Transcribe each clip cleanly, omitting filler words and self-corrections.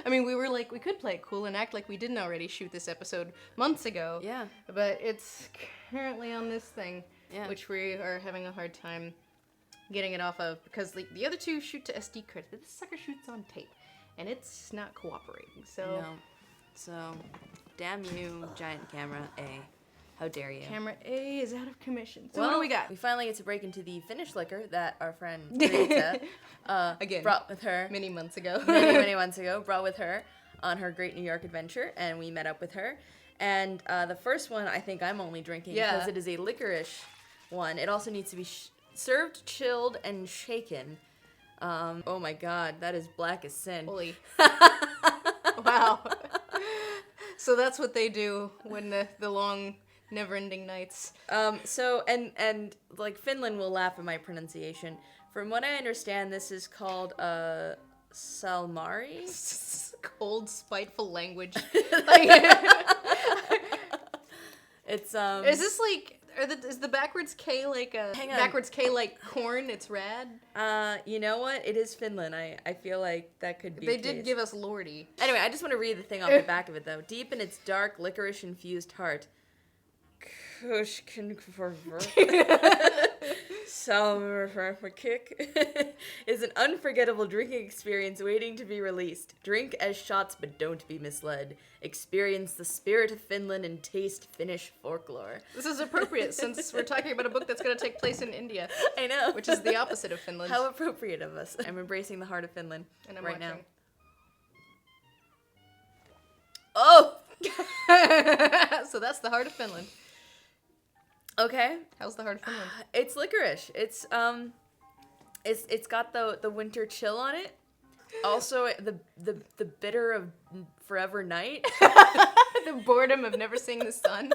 I mean, we were like, we could play it cool and act like we didn't already shoot this episode months ago. Yeah. But it's currently on this thing, Yeah. which we are having a hard time getting it off of because the other two shoot to SD cards, but this sucker shoots on tape, and it's not cooperating. So, No. So, damn you, giant camera A. How dare you? Camera A is out of commission. So Well, what do we got? We finally get to break into the Finnish liquor that our friend Rita Again, brought with her many months ago. many months ago, brought with her on her Great New York adventure, and we met up with her. And the first one, I think I'm only drinking because it is a licorice one. It also needs to be served, chilled, and shaken. Oh my god, that is black as sin. Holy. Wow. So that's what they do when the long, never-ending nights. So, and like, Finland will laugh at my pronunciation. From what I understand, this is called, Salmari? Cold, spiteful language. It's, Is this like... is the backwards K like a... Hang on. Backwards K like corn? It's rad? you know what? It is Finland. I feel like that could be They the did case. give us Lordy. Anyway, I just want to read the thing off the back of it, though. Deep in its dark, licorice-infused heart, kick is an unforgettable drinking experience waiting to be released. Drink as shots, but don't be misled. Experience the spirit of Finland and taste Finnish folklore. This is appropriate since we're talking about a book that's going to take place in India. I know. Which is the opposite of Finland. How appropriate of us. I'm embracing the heart of Finland And I'm right watching. now. Oh! So that's the heart of Finland. Okay. How's the heart of Finland? It's licorice. It's got the winter chill on it. Also the bitter of forever night. The boredom of never seeing the sun.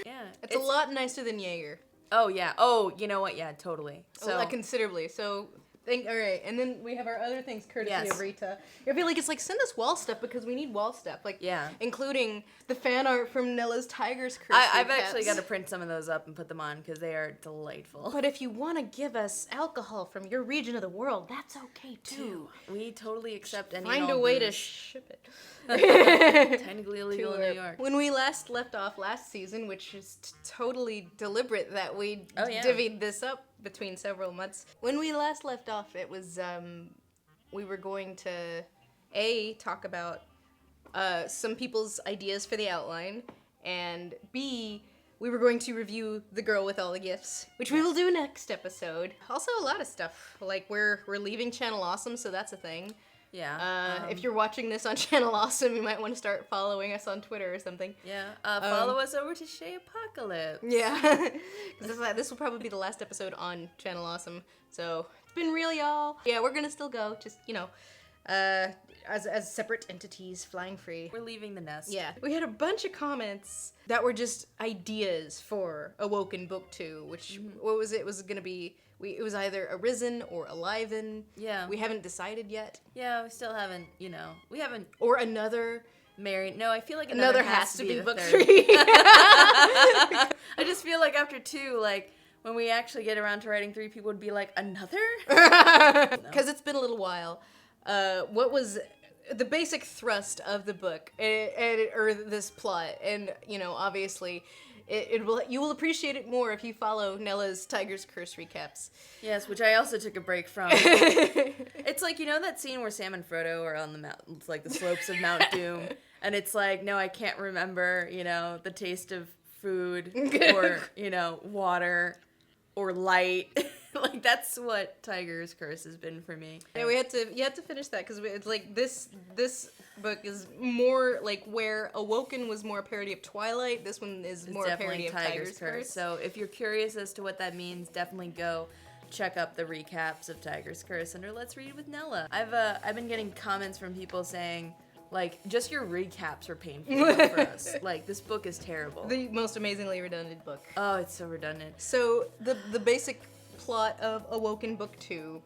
Yeah. It's a lot nicer than Jaeger. Oh yeah. Oh, you know what? Yeah, totally. So considerably. So all right, and then we have our other things courtesy Yes. of Rita. I feel like it's like send us wall stuff because we need wall stuff. Like including the fan art from Nella's Tiger's Curse. I've actually got to print some of those up and put them on because they are delightful. But if you want to give us alcohol from your region of the world, that's okay too. We totally accept any. Find and a all way to booze. ship it. Technically illegal in New York. When we last left off last season, which is totally deliberate that we divvied this up between several months. When we last left off, it was we were going to talk about some people's ideas for the outline, and B, we were going to review The Girl with All the Gifts, which we will do next episode. Also, a lot of stuff. Like, we're leaving Channel Awesome, so that's a thing. Yeah. If you're watching this on Channel Awesome, you might want to start following us on Twitter or something. Yeah. Follow us over to Shay Apocalypse. Yeah. Because this will probably be the last episode on Channel Awesome. So, it's been real, y'all. Yeah, we're gonna still go, just, as separate entities flying free. We're leaving the nest. Yeah. We had a bunch of comments that were just ideas for Awoken Book 2, which, what was it? It was gonna be... it was either Arisen or Aliven. Yeah. We haven't decided yet. Yeah, we still haven't, we haven't... Or another... Married. No, I feel like another has to be the book third. 3. I just feel like after 2, like, when we actually get around to writing 3, people would be like, another? Because it's been a little while. What was the basic thrust of the book, or this plot? And, obviously... you will appreciate it more if you follow Nella's Tiger's Curse recaps. Yes, which I also took a break from. It's like, that scene where Sam and Frodo are on the mountains, like the slopes of Mount Doom, and it's like, no, I can't remember, the taste of food, or, water, or light. Like, that's what Tiger's Curse has been for me. Yeah, you had to finish that, because it's like, this book is more like where Awoken was more a parody of Twilight, this one is more a parody of Tiger's Curse. So if you're curious as to what that means, definitely go check up the recaps of Tiger's Curse under Let's Read with Nella. I've been getting comments from people saying, like, just your recaps are painful for us. Like, this book is terrible. The most amazingly redundant book. Oh, it's so redundant. So the basic plot of Awoken Book 2,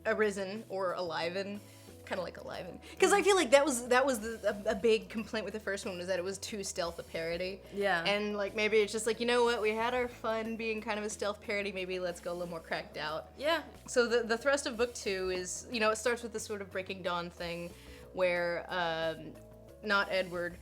Arisen or Aliven, kind of like Aliven. Because I feel like that was a big complaint with the first one, was that it was too stealth a parody. Yeah. And like maybe it's just like, you know what, we had our fun being kind of a stealth parody, maybe let's go a little more cracked out. Yeah. So the thrust of book 2 is, you know, it starts with this sort of Breaking Dawn thing where not Edward,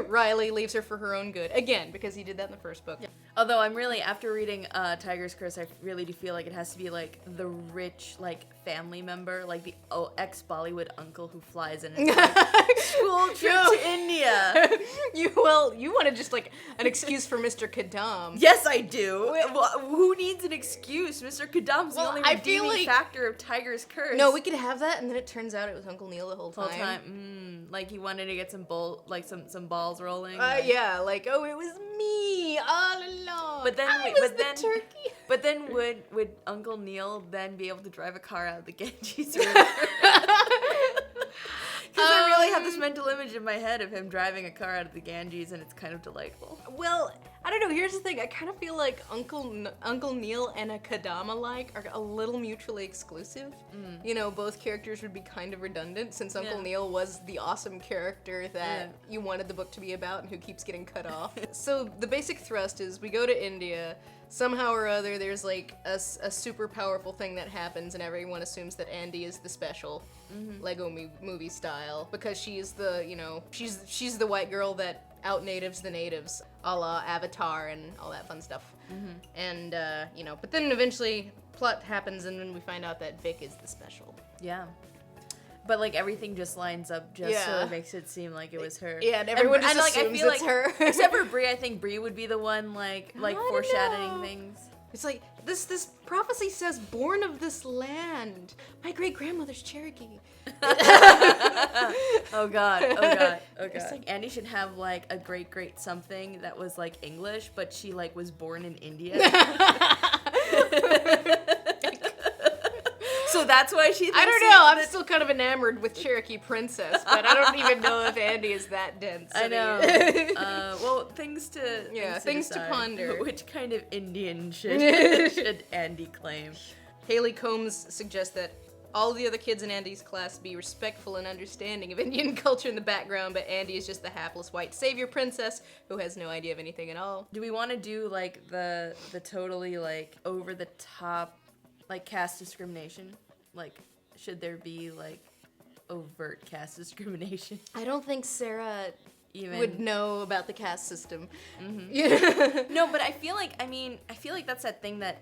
Riley leaves her for her own good. Again, because he did that in the first book. Yeah. Although I'm really, after reading Tiger's Curse, I really do feel like it has to be like the rich, like, family member, like the ex-Bollywood uncle who flies in and like, school trip to India. You wanted just like an excuse for Mr. Kadam. Yes, I do. Well, who needs an excuse? Mr. Kadam's the only redeeming factor of Tiger's Curse. No, we could have that, and then it turns out it was Uncle Neil the whole time. Like he wanted to get some balls rolling. Yeah, like, oh, it was me all along. But then, I was the turkey. But then, would Uncle Neil then be able to drive a car out of the Ganges River? Because I really have this mental image in my head of him driving a car out of the Ganges, and it's kind of delightful. Well, I don't know. Here's the thing. I kind of feel like Uncle Neil and a Kadam alike are a little mutually exclusive. You know, both characters would be kind of redundant, since Uncle Neil was the awesome character that you wanted the book to be about and who keeps getting cut off. So the basic thrust is we go to India. Somehow or other, there's like a super powerful thing that happens, and everyone assumes that Andy is the special, Lego movie style, because she's the, you know, she's the white girl that out-natives the natives, a la Avatar and all that fun stuff. And, you know, but then eventually plot happens, and then we find out that Vic is the special. Yeah. But, like, everything just lines up so it makes it seem like it was her. Yeah, and everyone just assumes it's her. Except for Bree, I think Bree would be the one, like foreshadowing things. It's like, this prophecy says, born of this land. My great-grandmother's Cherokee. Oh god. It's like Andy should have, like, a great something that was, like, English, but she, like, was born in India. So that's why she thinks... I don't know, I'm still kind of enamored with Cherokee Princess, but I don't even know if Andy is that dense. I know. Well, things to ponder. Which kind of Indian should Andy claim? Haley Combs suggests that all the other kids in Andy's class be respectful and understanding of Indian culture in the background, but Andy is just the hapless white savior princess who has no idea of anything at all. Do we want to do, like, the totally, like, over-the-top, like, caste discrimination? Like, should there be, like, overt caste discrimination? I don't think Sarah would know about the caste system. No, but I feel like that's that thing that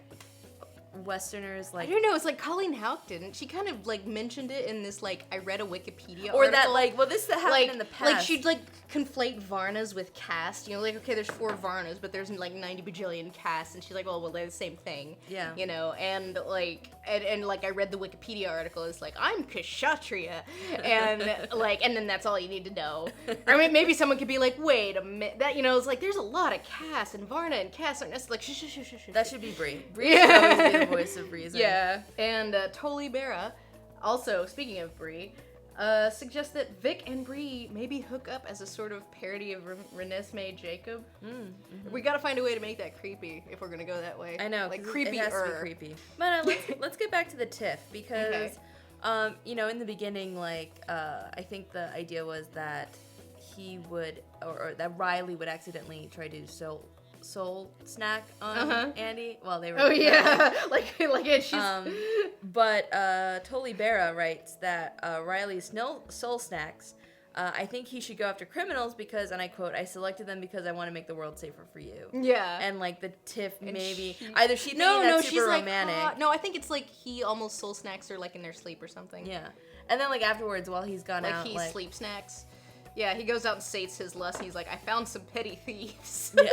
Westerners, like... I don't know, it's like Colleen Houck didn't. She kind of, like, mentioned it in this, like, I read a Wikipedia or article. that, like, well, this happened in the past. Like, she'd, like, conflate Varnas with caste. You know, like, okay, there's 4 Varnas, but there's, like, 90 bajillion castes. And she's like, well, they're the same thing. Yeah. You know, and, like, and like, I read the Wikipedia article. It's like, I'm Kshatriya. And, like, and then that's all you need to know. Or I mean, maybe someone could be like, wait a minute. That, you know, it's like, there's a lot of castes, and Varna and caste aren't necessarily, like, shh. That should be Bree. Bree should always be the voice of reason. Yeah, and Toli Berra, also, speaking of Bree, suggests that Vic and Bree maybe hook up as a sort of parody of Renesmee Jacob. We gotta find a way to make that creepy if we're gonna go that way. I know, like creepy. It has to be creepy. But let's get back to the tiff, because you know, in the beginning, like, I think the idea was that he would, or that Riley would accidentally try to soul snack on Andy while they were... Oh, yeah. like she's... But Toli Berra writes that Riley's soul snacks, I think he should go after criminals because, and I quote, I selected them because I want to make the world safer for you. Yeah. And, like, the tiff maybe... Either she thinks that's super romantic. Like, no, I think it's like he almost soul snacks her, like, in their sleep or something. Yeah. And then, like, afterwards, while he's gone out... Like, he sleep snacks. Yeah, he goes out and sates his lust, and he's like, I found some petty thieves. Yeah.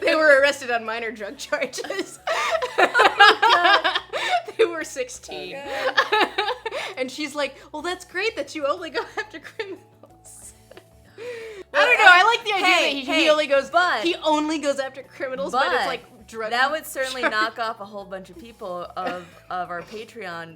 They were arrested on minor drug charges. They were 16. Oh, and she's like, well, that's great that you only go after criminals. Well, I don't know, I like the idea that he only goes, he only goes after criminals, but it's like drug. That would certainly knock off a whole bunch of people of our Patreon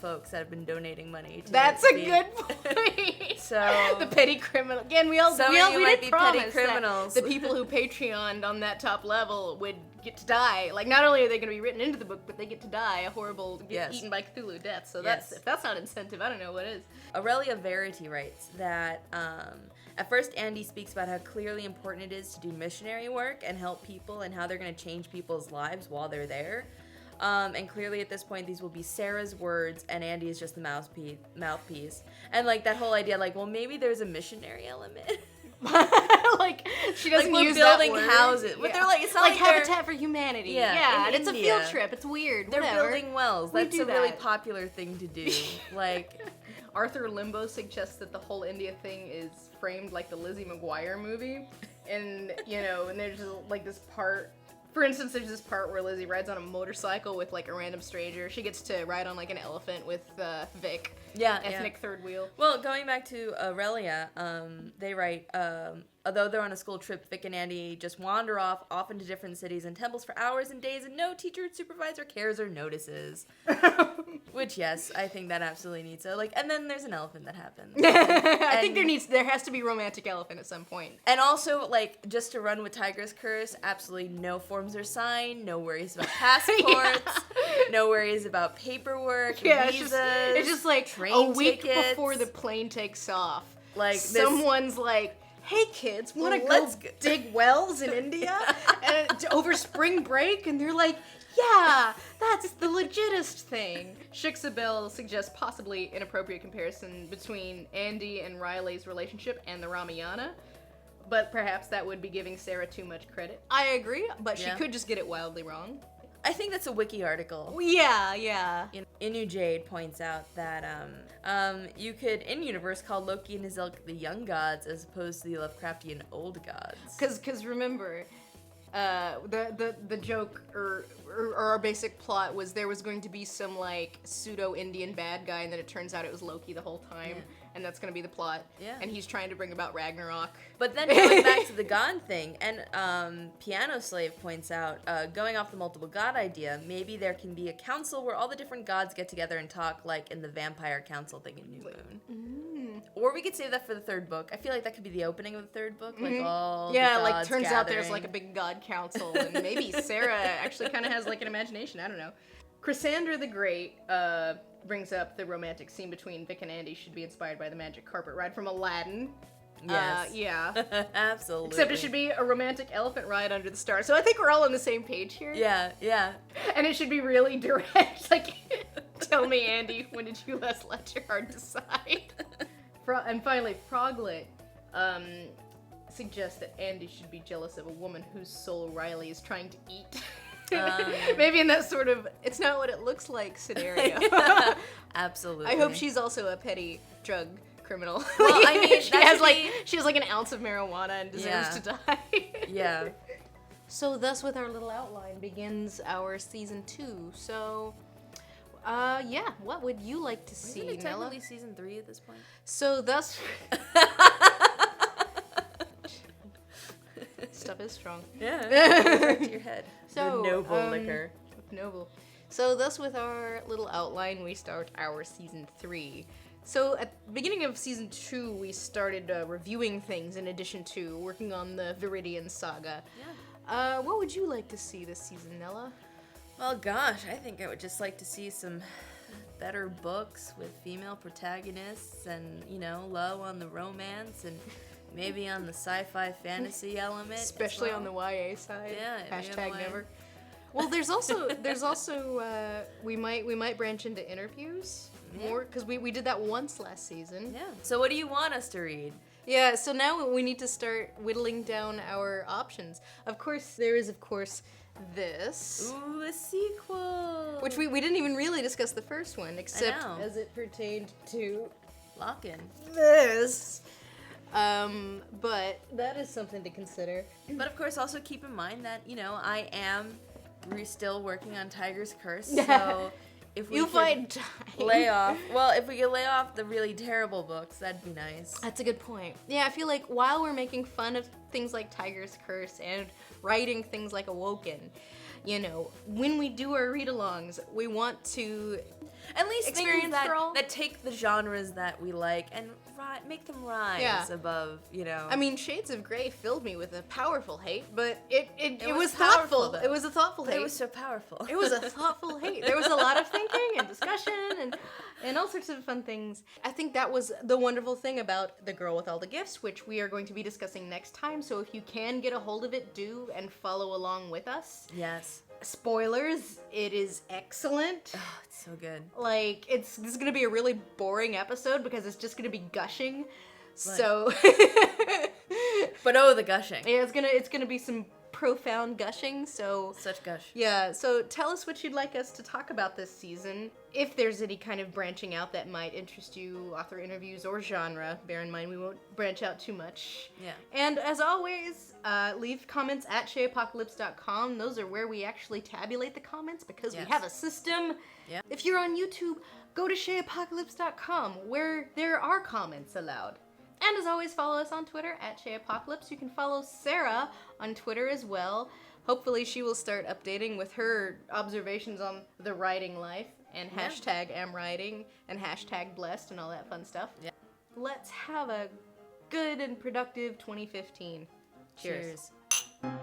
folks that have been donating money to That's a good point. So the petty criminal. Again, we did might be promise petty criminals. that the people who Patreoned on that top level would get to die. Like, not only are they going to be written into the book, but they get to die a horrible, get eaten by Cthulhu death. So if that's not incentive, I don't know what is. Aurelia Verity writes that at first Andy speaks about how clearly important it is to do missionary work and help people and how they're going to change people's lives while they're there. And clearly at this point these will be Sarah's words and Andy is just the mouthpiece. And like that whole idea, like, well, maybe there's a missionary element. Like, she doesn't like, use building that word. houses. But they're like, it's not like like Habitat for Humanity. Yeah, and it's India. a field trip. It's weird. They're Whatever. building wells. That's a really popular thing to do. Like, Arthur Limbo suggests that the whole India thing is framed like the Lizzie McGuire movie. And, you know, and there's like this part. For instance, there's this part where Lizzie rides on a motorcycle with, like, a random stranger. She gets to ride on, like, an elephant with Vic. Ethnic third wheel. Well, going back to Aurelia, they write, although they're on a school trip, Vic and Andy just wander off into different cities and temples for hours and days, and no teacher, supervisor cares or notices. Which, yes, I think that absolutely needs to. Like, and then there's an elephant that happens. I think there has to be romantic elephant at some point. And also, like, just to run with Tiger's Curse, absolutely no forms are signed, no worries about passports, no worries about paperwork, visas. It's just like a week before the plane takes off. Like, someone's like, hey kids, want to go dig wells in India over spring break? And they're like, yeah, that's the legitest thing. Shixabel suggests possibly inappropriate comparison between Andy and Riley's relationship and the Ramayana, but perhaps that would be giving Sarah too much credit. I agree, but she could just get it wildly wrong. I think that's a wiki article. Yeah. Inu Jade points out that you could, in universe, call Loki and his ilk the young gods as opposed to the Lovecraftian old gods. Because remember, the joke or our basic plot was there was going to be some like pseudo-Indian bad guy, and then it turns out it was Loki the whole time. Yeah. And that's going to be the plot. Yeah. And he's trying to bring about Ragnarok. But then going back to the god thing, and Piano Slave points out, going off the multiple god idea, maybe there can be a council where all the different gods get together and talk like in the Vampire Council thing in New Moon. Or we could save that for the third book. I feel like that could be the opening of the third book. Like all the gods like turns gathering. Out there's like a big god council, and maybe Sarah actually kind of has like an imagination. I don't know. Chrysandra the Great brings up the romantic scene between Vic and Andy should be inspired by the magic carpet ride from Aladdin. Yes. Yeah. Absolutely. Except it should be a romantic elephant ride under the stars. So I think we're all on the same page here. Yeah. And it should be really direct. Like, tell me, Andy, when did you last let your heart decide? And finally, Froglet suggests that Andy should be jealous of a woman whose soul Riley is trying to eat. Maybe in that sort of it's not what it looks like scenario. Absolutely. I hope she's also a petty drug criminal. Well, I mean, she has like an ounce of marijuana and deserves to die. Yeah. So thus with our little outline begins our season 2. So what would you like to see, Isn't it Nella? technically season 3 at this point? So thus stuff is strong. Yeah. Right to your head. So, the noble liquor. Noble. So thus with our little outline, we start our season 3. So at the beginning of season 2, we started reviewing things in addition to working on the Viridian Saga. Yeah. What would you like to see this season, Nella? Well, gosh, I think I would just like to see some better books with female protagonists and, low on the romance and maybe on the sci-fi fantasy element. Especially on the YA side. Yeah. Hashtag never. Well, there's also we might branch into interviews more because we did that once last season. Yeah. So what do you want us to read? Yeah. So now we need to start whittling down our options. Of course, there is this. Ooh, a sequel. Which we didn't even really discuss the first one except as it pertained to Lock-in. This. But that is something to consider. But of course, also keep in mind that, I am still working on Tiger's Curse, so if we could lay off the really terrible books, that'd be nice. That's a good point. Yeah, I feel like while we're making fun of things like Tiger's Curse and writing things like Awoken, you know, when we do our read-alongs, we want to at least experience things that take the genres that we like and make them rise above, you know. I mean, Shades of Grey filled me with a powerful hate, but it was powerful, thoughtful. though. It was a thoughtful hate. It was so powerful. It was a thoughtful hate. There was a lot of thinking and discussion and all sorts of fun things. I think that was the wonderful thing about The Girl with All the Gifts, which we are going to be discussing next time. So if you can get a hold of it, do and follow along with us. Yes. Spoilers, it is excellent. Oh, it's so good. Like, this is gonna be a really boring episode because it's just gonna be gushing. So but oh, the gushing. Yeah, it's gonna be some profound gushing, so such gush. Yeah, so tell us what you'd like us to talk about this season. If there's any kind of branching out that might interest you, author interviews or genre. Bear in mind we won't branch out too much. Yeah. And as always, leave comments at shayapocalypse.com. Those are where we actually tabulate the comments because we have a system. Yeah. If you're on YouTube, go to shayapocalypse.com where there are comments allowed. And as always, follow us on Twitter at shayapocalypse. You can follow Sarah on Twitter as well. Hopefully she will start updating with her observations on the writing life and hashtag #amwriting and hashtag blessed and all that fun stuff. Yeah. Let's have a good and productive 2015. Cheers. Cheers.